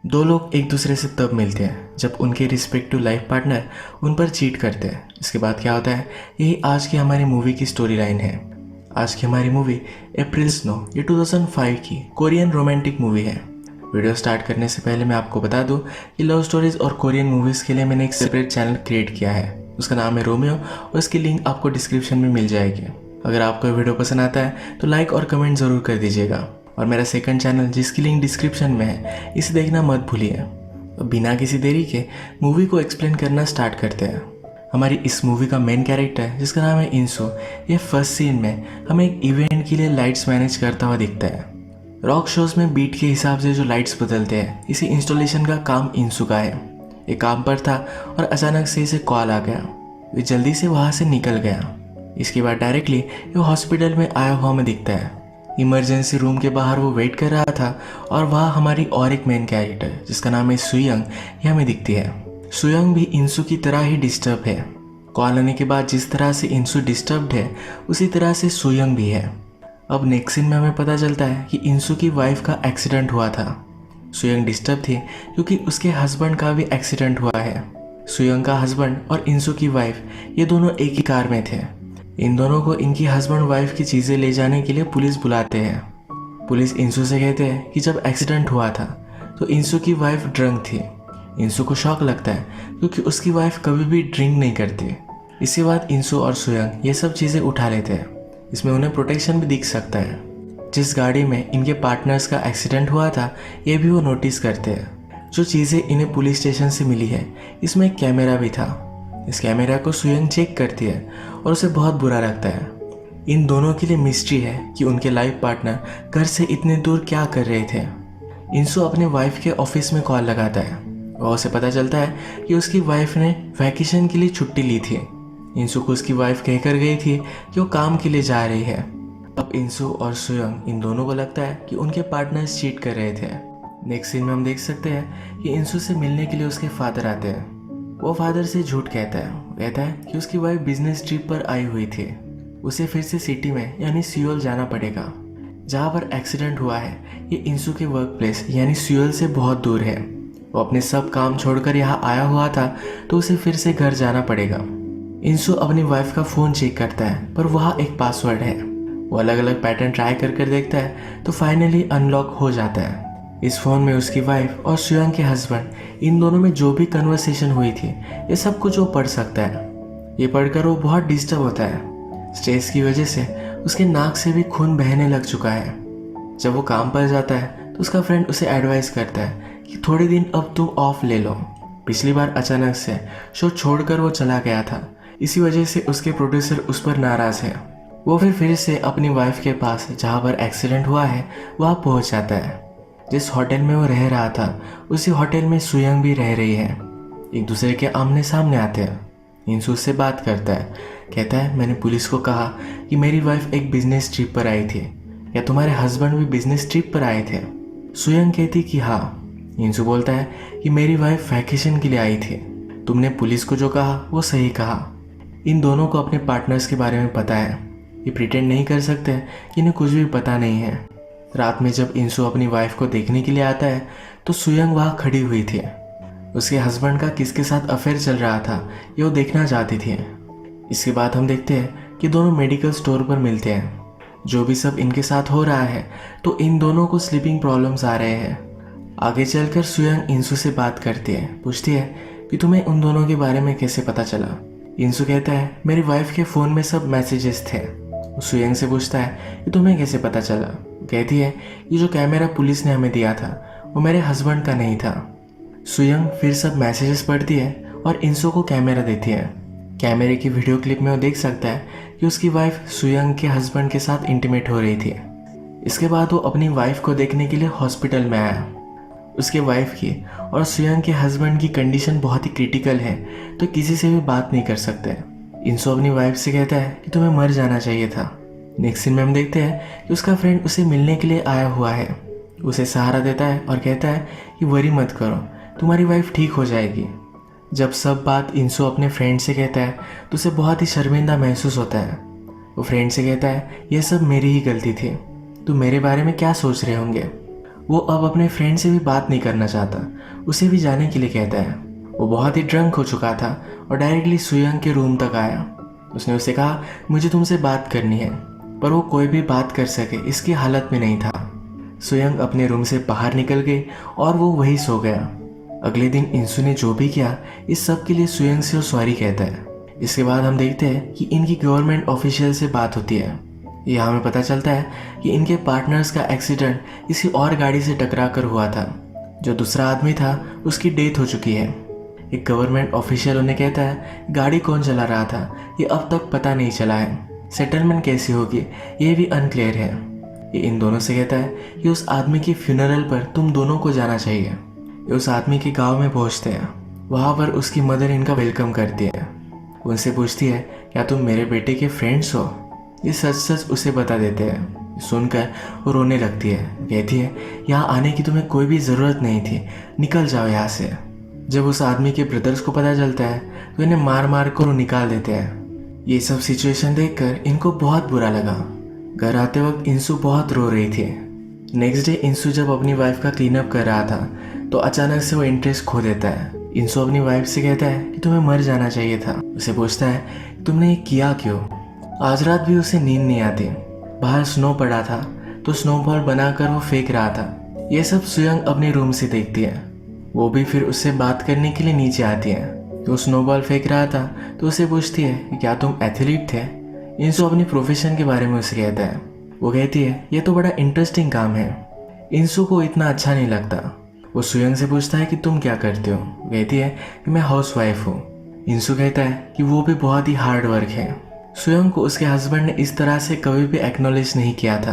दो लोग एक दूसरे से तब मिलते हैं जब उनके रिस्पेक्टिव लाइफ पार्टनर उन पर चीट करते हैं। इसके बाद क्या होता है, यही आज की हमारी मूवी की स्टोरी लाइन है। आज की हमारी मूवी अप्रैल स्नो, ये 2005 की कोरियन रोमांटिक मूवी है। वीडियो स्टार्ट करने से पहले मैं आपको बता दूं कि लव स्टोरीज और कोरियन मूवीज़ के लिए मैंने एक सेपरेट चैनल क्रिएट किया है। उसका नाम है रोमियो और इसकी लिंक आपको डिस्क्रिप्शन में मिल जाएगी। अगर आपको वीडियो पसंद आता है तो लाइक और कमेंट ज़रूर कर दीजिएगा। और मेरा सेकंड चैनल जिसकी लिंक डिस्क्रिप्शन में है, इसे देखना मत भूलिए। अब बिना किसी देरी के मूवी को एक्सप्लेन करना स्टार्ट करते हैं। हमारी इस मूवी का मेन कैरेक्टर जिसका नाम है इंसू, ये फर्स्ट सीन में हमें एक इवेंट के लिए लाइट्स मैनेज करता हुआ दिखता है। रॉक शोज में बीट के हिसाब से जो लाइट्स बदलते हैं, इसी इंस्टॉलेशन का काम इंसू का है। ये काम पर था और अचानक से इसे कॉल आ गया। ये जल्दी से वहाँ से निकल गया। इसके बाद डायरेक्टली ये हॉस्पिटल में आया हुआ में दिखता है। इमरजेंसी रूम के बाहर वो वेट कर रहा था और वहाँ हमारी और एक मेन कैरेक्टर जिसका नाम है सुयंग, ये हमें दिखती है। सुयंग भी इंसू की तरह ही डिस्टर्ब है। कॉल आने के बाद जिस तरह से इंसू डिस्टर्ब्ड है, उसी तरह से सुयंग भी है। अब नेक्स्ट सीन में हमें पता चलता है कि इंसू की वाइफ का एक्सीडेंट हुआ था। सुयंग डिस्टर्ब थी क्योंकि उसके हस्बैंड का भी एक्सीडेंट हुआ है। सुयंग का हस्बैंड और इंसू की वाइफ ये दोनों एक ही कार में थे। इन दोनों को इनकी हस्बैंड वाइफ की चीज़ें ले जाने के लिए पुलिस बुलाते हैं। पुलिस इंसू से कहते हैं कि जब एक्सीडेंट हुआ था तो इंसू की वाइफ ड्रंक थी। इंसू को शॉक लगता है क्योंकि उसकी वाइफ कभी भी ड्रिंक नहीं करती। इसके बाद इंसू और सुयंग ये सब चीज़ें उठा लेते हैं। इसमें उन्हें प्रोटेक्शन भी दिख सकता है। जिस गाड़ी में इनके पार्टनर्स का एक्सीडेंट हुआ था, ये भी वो नोटिस करते हैं। जो चीज़ें इन्हें पुलिस स्टेशन से मिली है, इसमें एक कैमरा भी था। इस कैमरा को सुयंग चेक करती है और उसे बहुत बुरा लगता है। इन दोनों के लिए मिस्ट्री है कि उनके लाइफ पार्टनर घर से इतने दूर क्या कर रहे थे। इंसू अपने वाइफ के ऑफिस में कॉल लगाता है और उसे पता चलता है कि उसकी वाइफ ने वैकेशन के लिए छुट्टी ली थी। इंसू को उसकी वाइफ कहकर गई थी कि वो काम के लिए जा रही है। अब इंसू और सुयंग इन दोनों को लगता है कि उनके पार्टनर्स चीट कर रहे थे। नेक्स्ट सीन में हम देख सकते हैं कि इंसू से मिलने के लिए उसके फादर आते हैं। वो फादर से झूठ कहता है कि उसकी वाइफ बिजनेस ट्रिप पर आई हुई थी। उसे फिर से सिटी में यानी सियोल जाना पड़ेगा। जहाँ पर एक्सीडेंट हुआ है, ये इंसू के वर्क प्लेस यानी सियोल से बहुत दूर है। वो अपने सब काम छोड़कर यहाँ आया हुआ था, तो उसे फिर से घर जाना पड़ेगा। इंसू अपनी वाइफ का फ़ोन चेक करता है, पर वहाँ एक पासवर्ड है। वो अलग अलग पैटर्न ट्राई कर देखता है तो फाइनली अनलॉक हो जाता है। इस फ़ोन में उसकी वाइफ और सुयंग के हस्बैंड इन दोनों में जो भी कन्वर्सेशन हुई थी, ये सब कुछ वो पढ़ सकता है। ये पढ़कर वो बहुत डिस्टर्ब होता है। स्ट्रेस की वजह से उसके नाक से भी खून बहने लग चुका है। जब वो काम पर जाता है तो उसका फ्रेंड उसे एडवाइस करता है कि थोड़े दिन अब तुम ऑफ ले लो। पिछली बार अचानक से शो छोड़कर वो चला गया था, इसी वजह से उसके प्रोड्यूसर उस पर नाराज़ है। वो फिर से अपनी वाइफ के पास जहाँ पर एक्सीडेंट हुआ है वहाँ पहुँच जाता है। जिस होटल में वो रह रहा था, उसी होटल में सुयंग भी रह रही है। एक दूसरे के आमने सामने आते हैं। इंसू से बात करता है, कहता है मैंने पुलिस को कहा कि मेरी वाइफ एक बिजनेस ट्रिप पर आई थी। क्या तुम्हारे हस्बैंड भी बिजनेस ट्रिप पर आए थे? सुयंग कहती कि हाँ। इंसू बोलता है कि मेरी वाइफ वैकेशन के लिए आई थी। तुमने पुलिस को जो कहा वो सही कहा। इन दोनों को अपने पार्टनर्स के बारे में पता है। ये प्रिटेंड नहीं कर सकते कि इन्हें कुछ भी पता नहीं है। रात में जब इंसू अपनी वाइफ को देखने के लिए आता है तो सुयंग वहाँ खड़ी हुई थी। उसके हस्बैंड का किसके साथ अफेयर चल रहा था, ये वो देखना चाहती थी। इसके बाद हम देखते हैं कि दोनों मेडिकल स्टोर पर मिलते हैं। जो भी सब इनके साथ हो रहा है, तो इन दोनों को स्लीपिंग प्रॉब्लम्स आ रहे हैं। आगे चलकर सुयंग इंसू से बात करती है, पूछती है कि तुम्हें उन दोनों के बारे में कैसे पता चला। इंसू कहता है मेरी वाइफ के फ़ोन में सब मैसेजेस थे। सुयंग से पूछता है कि तुम्हें कैसे पता चला। कहती है ये जो कैमरा पुलिस ने हमें दिया था वो मेरे हस्बैंड का नहीं था। सुयंग फिर सब मैसेजेस पढ़ती है और इंसू को कैमरा देती है। कैमरे की वीडियो क्लिप में वो देख सकता है कि उसकी वाइफ सुयंग के हस्बैंड के साथ इंटीमेट हो रही थी। इसके बाद वो अपनी वाइफ को देखने के लिए हॉस्पिटल में आया। उसके वाइफ की और सुयंग के हस्बैंड की कंडीशन बहुत ही क्रिटिकल है, तो किसी से भी बात नहीं कर सकते। इंसू अपनी वाइफ से कहता है कि तुम्हें मर जाना चाहिए था। नेक्स्ट सीन में हम देखते हैं कि उसका फ्रेंड उसे मिलने के लिए आया हुआ है। उसे सहारा देता है और कहता है कि वरी मत करो, तुम्हारी वाइफ ठीक हो जाएगी। जब सब बात इंसू अपने फ्रेंड से कहता है तो उसे बहुत ही शर्मिंदा महसूस होता है। वो फ्रेंड से कहता है यह सब मेरी ही गलती थी, तुम मेरे बारे में क्या सोच रहे होंगे। वो अब अपने फ्रेंड से भी बात नहीं करना चाहता, उसे भी जाने के लिए कहता है। वो बहुत ही ड्रंक हो चुका था और डायरेक्टली सुयंग के रूम तक आया। उसने उसे कहा मुझे तुमसे बात करनी है, पर वो कोई भी बात कर सके इसकी हालत में नहीं था। सुयंग अपने रूम से बाहर निकल गई और वो वहीं सो गया। अगले दिन इंसू ने जो भी किया इस सब के लिए सुयंग से वो सॉरी कहता है। इसके बाद हम देखते हैं कि इनकी गवर्नमेंट ऑफिशियल से बात होती है। यहाँ हमें पता चलता है कि इनके पार्टनर्स का एक्सीडेंट किसी और गाड़ी से टकरा कर हुआ था। जो दूसरा आदमी था उसकी डेथ हो चुकी है। एक गवर्नमेंट ऑफिशियल उन्हें कहता है गाड़ी कौन चला रहा था ये अब तक पता नहीं चला है, सेटलमेंट कैसी होगी ये भी अनक्लियर है। ये इन दोनों से कहता है कि उस आदमी की फ्यूनरल पर तुम दोनों को जाना चाहिए। ये उस आदमी के गांव में पहुंचते हैं। वहाँ पर उसकी मदर इनका वेलकम करती है। उनसे पूछती है क्या तुम मेरे बेटे के फ्रेंड्स हो। ये सच सच उसे बता देते हैं। सुनकर वो रोने लगती है, कहती है यहाँ आने की तुम्हें कोई भी ज़रूरत नहीं थी, निकल जाओ यहाँ से। जब उस आदमी के ब्रदर्स को पता चलता है तो इन्हें मार मार कर निकाल देते हैं। ये सब सिचुएशन देखकर इनको बहुत बुरा लगा। घर आते वक्त इंसू बहुत रो रही थी। नेक्स्ट डे इंसू जब अपनी वाइफ का क्लीन अप कर रहा था तो अचानक से वो इंटरेस्ट खो देता है। इंसू अपनी वाइफ से कहता है कि तुम्हें मर जाना चाहिए था। उसे पूछता है तुमने ये किया क्यों। आज रात भी उसे नींद नहीं आती। बाहर स्नो पड़ा था तो स्नोबॉल बनाकर वो फेंक रहा था। ये सब सुयंग अपने रूम से देखती है। वो भी फिर उससे बात करने के लिए नीचे आती है। तो स्नोबॉल फेंक रहा था तो उसे पूछती है कि क्या तुम एथलीट थे। इंसू अपनी प्रोफेशन के बारे में उसे कहता है। वो कहती है ये तो बड़ा इंटरेस्टिंग काम है। इंसू को इतना अच्छा नहीं लगता। वो सुयंग से पूछता है कि तुम क्या करते हो। वो कहती है कि मैं हाउस वाइफ हूँ। इंसू कहता है कि वो भी बहुत ही हार्ड वर्क है। सुयंग को उसके हस्बैंड ने इस तरह से कभी भी एक्नॉलेज नहीं किया था,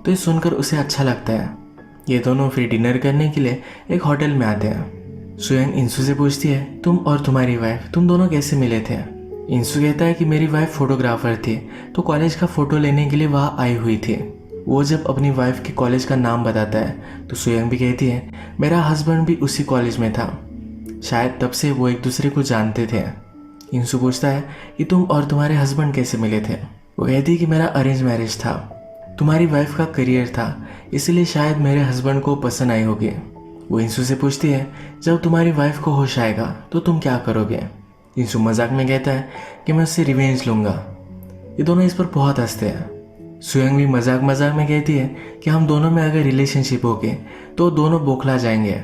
तो ये सुनकर उसे अच्छा लगता है। ये दोनों फिर डिनर करने के लिए एक होटल में आते हैं। सुयंग इंसू से पूछती है तुम और तुम्हारी वाइफ तुम दोनों कैसे मिले थे। इंसू कहता है कि मेरी वाइफ फोटोग्राफर थी तो कॉलेज का फ़ोटो लेने के लिए वहाँ आई हुई थी। वो जब अपनी वाइफ के कॉलेज का नाम बताता है तो सुयंग भी कहती है मेरा हस्बैंड भी उसी कॉलेज में था, शायद तब से वो एक दूसरे को जानते थे। इंसू पूछता है कि तुम और तुम्हारे हस्बैंड कैसे मिले थे। वो कहती है कि मेरा अरेंज मैरिज था, तुम्हारी वाइफ का करियर था इसलिए शायद मेरे हस्बैंड को पसंद आई होगी। वो इंसू से पूछती है जब तुम्हारी वाइफ को होश आएगा तो तुम क्या करोगे। इंसू मजाक में कहता है कि मैं उससे रिवेंज लूँगा। ये दोनों इस पर बहुत हंसते हैं। सुयंग भी मजाक मजाक में कहती है कि हम दोनों में अगर रिलेशनशिप होगी तो दोनों बौखला जाएंगे।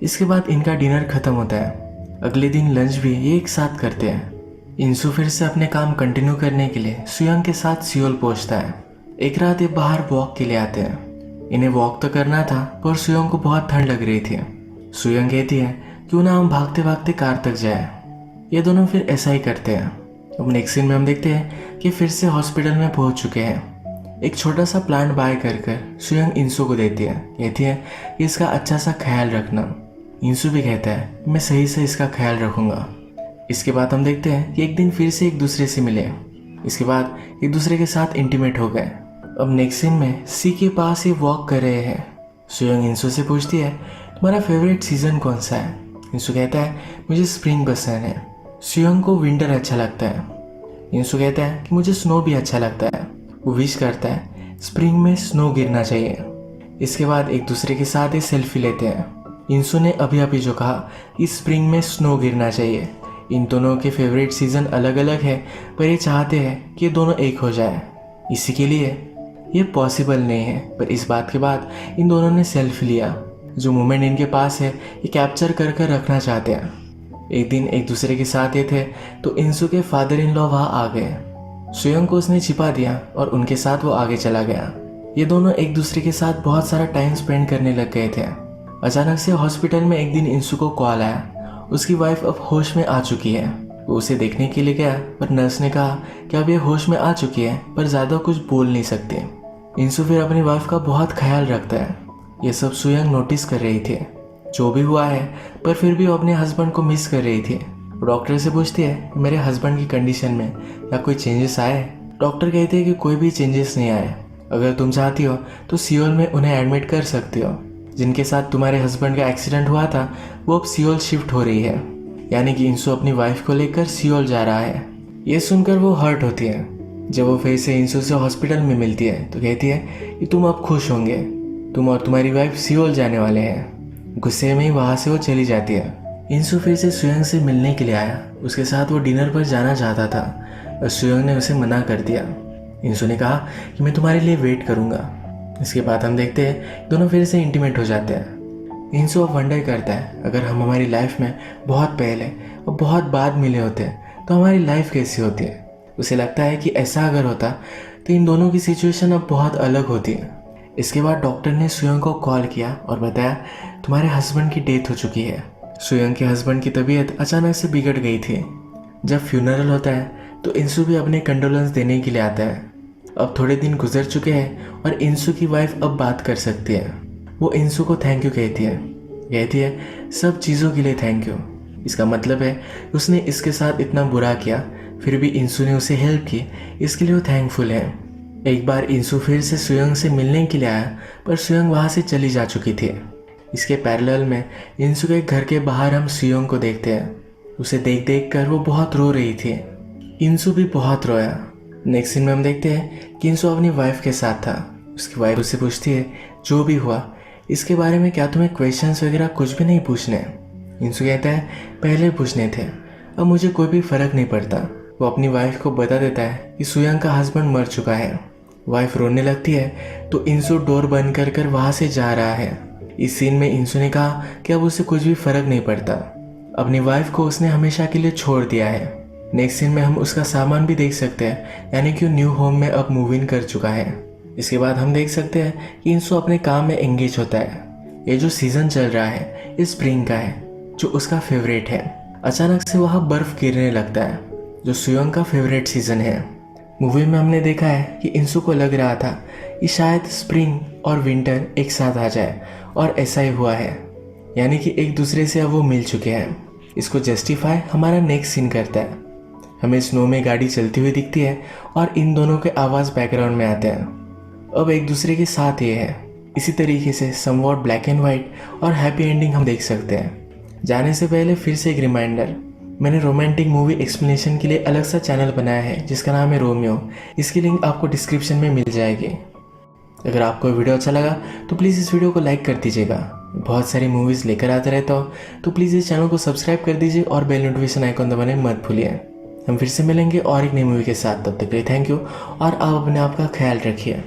इसके बाद इनका डिनर खत्म होता है। अगले दिन लंच भी ये एक साथ करते हैं। इंसू फिर से अपने काम कंटिन्यू करने के लिए सुयंग के साथ सियोल पहुंचता है। एक रात ये बाहर वॉक के लिए आते हैं। इन्हें वॉक तो करना था पर सुयंग को बहुत ठंड लग रही थी। सुयंग कहती है क्यों ना हम भागते भागते कार तक जाए। ये दोनों फिर ऐसा ही करते हैं। अब नेक्स्ट सीन में हम देखते हैं कि फिर से हॉस्पिटल में पहुंच चुके हैं। एक छोटा सा प्लांट बाय कर सुयंग इंसू को देती है, कहती है कि इसका अच्छा सा ख्याल रखना। इंसू भी कहता है मैं सही से इसका ख्याल रखूंगा। इसके बाद हम देखते हैं कि एक दिन फिर से एक दूसरे से मिले। इसके बाद एक दूसरे के साथ इंटीमेट हो गए। अब नेक्स्ट सीन में सी के पास ये वॉक कर रहे हैं। सुयंग इंसू से पूछती है तुम्हारा फेवरेट सीजन कौन सा है। इंसू कहता है मुझे स्प्रिंग पसंद है। सुयंग को विंटर अच्छा लगता है। इंसू कहता है कि मुझे स्नो भी अच्छा लगता है। वो विश करता है स्प्रिंग में स्नो गिरना चाहिए। इसके बाद एक दूसरे के साथ ये सेल्फी लेते हैं। इंसू ने अभी जो कहा कि स्प्रिंग में स्नो गिरना चाहिए। इन दोनों के फेवरेट सीजन अलग अलग है पर ये चाहते हैं कि ये दोनों एक हो जाए। इसी के लिए ये पॉसिबल नहीं है, पर इस बात के बाद इन दोनों ने सेल्फी लिया। जो मोमेंट इनके पास है ये कैप्चर कर कर रखना चाहते हैं। एक दिन एक दूसरे के साथ ये थे तो इंसू के फादर इन लॉ वहाँ आ गए। सुयंग को उसने छिपा दिया और उनके साथ वो आगे चला गया। ये दोनों एक दूसरे के साथ बहुत सारा टाइम स्पेंड करने लग गए थे। अचानक से हॉस्पिटल में एक दिन इंसू को कॉल आया। उसकी वाइफ अब होश में आ चुकी है। वो उसे देखने के लिए गया पर नर्स ने कहा कि अब ये होश में आ चुकी है पर ज़्यादा कुछ बोल नहीं सकती। इंसू फिर अपनी वाइफ का बहुत ख्याल रखता है। ये सब सुयंग नोटिस कर रही थी। जो भी हुआ है पर फिर भी वो अपने हस्बैंड को मिस कर रही थी। डॉक्टर से पूछती है मेरे हस्बैंड की कंडीशन में या कोई चेंजेस आए। डॉक्टर कहते हैं कि कोई भी चेंजेस नहीं आए। अगर तुम चाहती हो तो सियोल में उन्हें एडमिट कर सकती हो। जिनके साथ तुम्हारे हस्बैंड का एक्सीडेंट हुआ था वो अब सियोल शिफ्ट हो रही है, यानी कि इंसू अपनी वाइफ को लेकर सियोल जा रहा है। ये सुनकर वो हर्ट होती है। जब वो फिर से इंसू से हॉस्पिटल में मिलती है तो कहती है कि तुम अब खुश होंगे। तुम और तुम्हारी वाइफ सियोल जाने वाले हैं। गुस्से में ही वहाँ से वो चली जाती है। इंसू फिर से सुयंग से मिलने के लिए आया। उसके साथ वो डिनर पर जाना चाहता था और सुयंग ने उसे मना कर दिया। इंसू ने कहा कि मैं तुम्हारे लिए वेट करूँगा। इसके बाद हम देखते हैं दोनों फिर से इंटीमेट हो जाते हैं। इंसू अब वंडर करता है, अगर हम हमारी लाइफ में बहुत पहले और बहुत बाद मिले होते तो हमारी लाइफ कैसी होती है। उसे लगता है कि ऐसा अगर होता तो इन दोनों की सिचुएशन अब बहुत अलग होती है। इसके बाद डॉक्टर ने सुयंग को कॉल किया और बताया तुम्हारे हस्बैंड की डेथ हो चुकी है। सुयंग के हस्बैंड की तबीयत अचानक से बिगड़ गई थी। जब फ्यूनरल होता है तो इंसू भी अपने कंडोलेंस देने के लिए आता है। अब थोड़े दिन गुजर चुके हैं और इंसू की वाइफ अब बात कर सकती है। वो इंसू को थैंक यू कहती है सब चीज़ों के लिए थैंक यू। इसका मतलब है उसने इसके साथ इतना बुरा किया, फिर भी इंसू ने उसे हेल्प की, इसके लिए वो थैंकफुल है। एक बार इंसू फिर से सुयंग से मिलने के लिए आया, पर सुयंग वहाँ से चली जा चुकी थी। इसके पैरेलल में इंसू के घर के बाहर हम सुयंग को देखते हैं। उसे देख देख कर वो बहुत रो रही थी। इंसू भी बहुत रोया। नेक्स्ट सीन में हम देखते हैं कि इंसू अपनी वाइफ के साथ था। उसकी वाइफ उससे पूछती है जो भी हुआ इसके बारे में क्या तुम्हें क्वेश्चंस वगैरह कुछ भी नहीं पूछने। इंसू कहता है पहले पूछने थे, अब मुझे कोई भी फर्क नहीं पड़ता। वो अपनी वाइफ को बता देता है कि सुयंग का हस्बैंड मर चुका है। वाइफ रोने लगती है तो इंसू डोर बंद कर कर वहाँ से जा रहा है। इस सीन में इंसू ने कहा कि अब उसे कुछ भी फर्क नहीं पड़ता, अपनी वाइफ को उसने हमेशा के लिए छोड़ दिया है। नेक्स्ट सीन में हम उसका सामान भी देख सकते हैं, यानी कि न्यू होम में अब मूव इन कर चुका है। इसके बाद हम देख सकते हैं कि इंसू अपने काम में एंगेज होता है। ये जो सीज़न चल रहा है ये स्प्रिंग का है, जो उसका फेवरेट है। अचानक से वहाँ बर्फ़ गिरने लगता है, जो सुयंग का फेवरेट सीज़न है। मूवी में हमने देखा है कि इंसू को लग रहा था कि शायद स्प्रिंग और विंटर एक साथ आ जाए, और ऐसा ही हुआ है, यानी कि एक दूसरे से अब वो मिल चुके हैं। इसको जस्टिफाई हमारा नेक्स्ट सीन करता है। हमें स्नो में गाड़ी चलती हुई दिखती है और इन दोनों के आवाज़ बैकग्राउंड में आते हैं। अब एक दूसरे के साथ ये है। इसी तरीके से समवॉट ब्लैक एंड वाइट और हैप्पी एंडिंग हम देख सकते हैं। जाने से पहले फिर से एक रिमाइंडर, मैंने रोमांटिक मूवी एक्सप्लेनेशन के लिए अलग सा चैनल बनाया है जिसका नाम है रोमियो। इसकी लिंक आपको डिस्क्रिप्शन में मिल जाएगी। अगर आपको वीडियो अच्छा लगा तो प्लीज़ इस वीडियो को लाइक कर दीजिएगा। बहुत सारी मूवीज़ लेकर आते रहता हूँ, तो प्लीज़ इस चैनल को सब्सक्राइब कर दीजिए और बेल नोटिफिकेशन आइकॉन दबाने मत भूलिए। हम फिर से मिलेंगे और एक नई मूवी के साथ। तब तक के लिए थैंक यू और आप अपने आप का ख्याल रखिए।